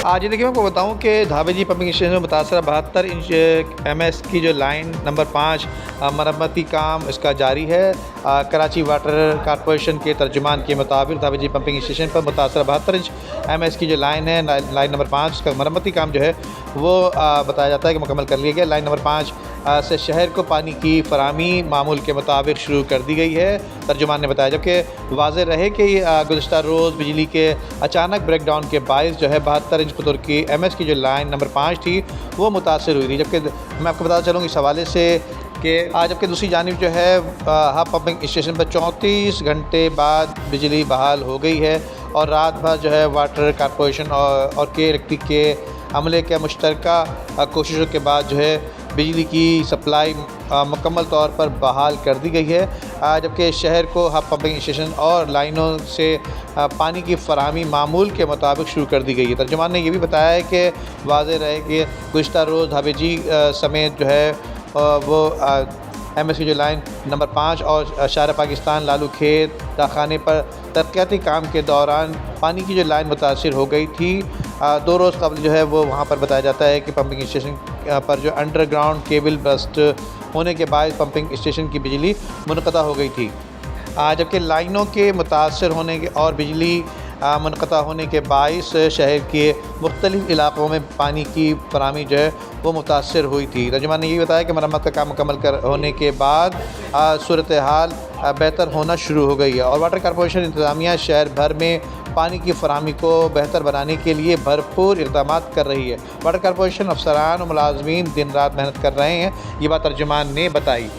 آج دیکھیے میں آپ کو بتاؤں کہ دھابے جی پمپنگ اسٹیشن میں متاثرہ 72 انچ ایم ایس کی جو لائن نمبر 5 مرمتی کام اس کا جاری ہے۔ کراچی واٹر کارپوریشن کے ترجمان کے مطابق دھابے جی پمپنگ اسٹیشن پر متاثرہ 72 انچ ایم ایس کی جو لائن ہے، لائن نمبر 5 کا مرمتی کام جو ہے وہ بتایا جاتا ہے کہ مکمل کر لیا گیا۔ لائن نمبر 5 سے شہر کو پانی کی فراہمی معمول کے مطابق شروع کر دی گئی ہے، ترجمان نے بتایا، جبکہ واضح رہے کہ گزشتہ روز بجلی کے اچانک بریک ڈاؤن کے باعث جو ہے 72 انچ قطر کی ایم ایس کی جو لائن نمبر 5 تھی وہ متاثر ہوئی تھی۔ جبکہ میں آپ کو بتا چلوں اس حوالے سے کہ جبکہ دوسری جانب جو ہے ہب پمپنگ اسٹیشن پر 34 گھنٹے بعد بجلی بحال ہو گئی ہے، اور رات بھر جو ہے واٹر کارپوریشن اور کے الیکٹرک کے عملے کے مشترکہ کوششوں کے بعد جو ہے بجلی کی سپلائی مکمل طور پر بحال کر دی گئی ہے، جبکہ شہر کو ہب پمپنگ اسٹیشن اور لائنوں سے پانی کی فراہمی معمول کے مطابق شروع کر دی گئی ہے۔ ترجمان نے یہ بھی بتایا ہے کہ واضح رہے کہ گزشتہ روز دھابے جی سمیت جو ہے وہ ایم ایس کی جو لائن نمبر 5 اور شہر پاکستان لالو کھیت داخانے پر ترقیاتی کام کے دوران پانی کی جو لائن متاثر ہو گئی تھی۔ 2 روز قبل جو ہے وہ وہاں پر بتایا جاتا ہے کہ پمپنگ اسٹیشن پر جو انڈر گراؤنڈ کیبل برسٹ ہونے کے باعث پمپنگ اسٹیشن کی بجلی منقطع ہو گئی تھی، جبکہ لائنوں کے متاثر ہونے کے اور بجلی منقطع ہونے کے باعث شہر کے مختلف علاقوں میں پانی کی فراہمی جو ہے وہ متاثر ہوئی تھی۔ ترجمان نے یہ بتایا کہ مرمت کا کام مکمل ہونے کے بعد صورتحال بہتر ہونا شروع ہو گئی ہے، اور واٹر کارپوریشن انتظامیہ شہر بھر میں پانی کی فراہمی کو بہتر بنانے کے لیے بھرپور اقدامات کر رہی ہے۔ واٹر کارپوریشن افسران و ملازمین دن رات محنت کر رہے ہیں، یہ بات ترجمان نے بتائی۔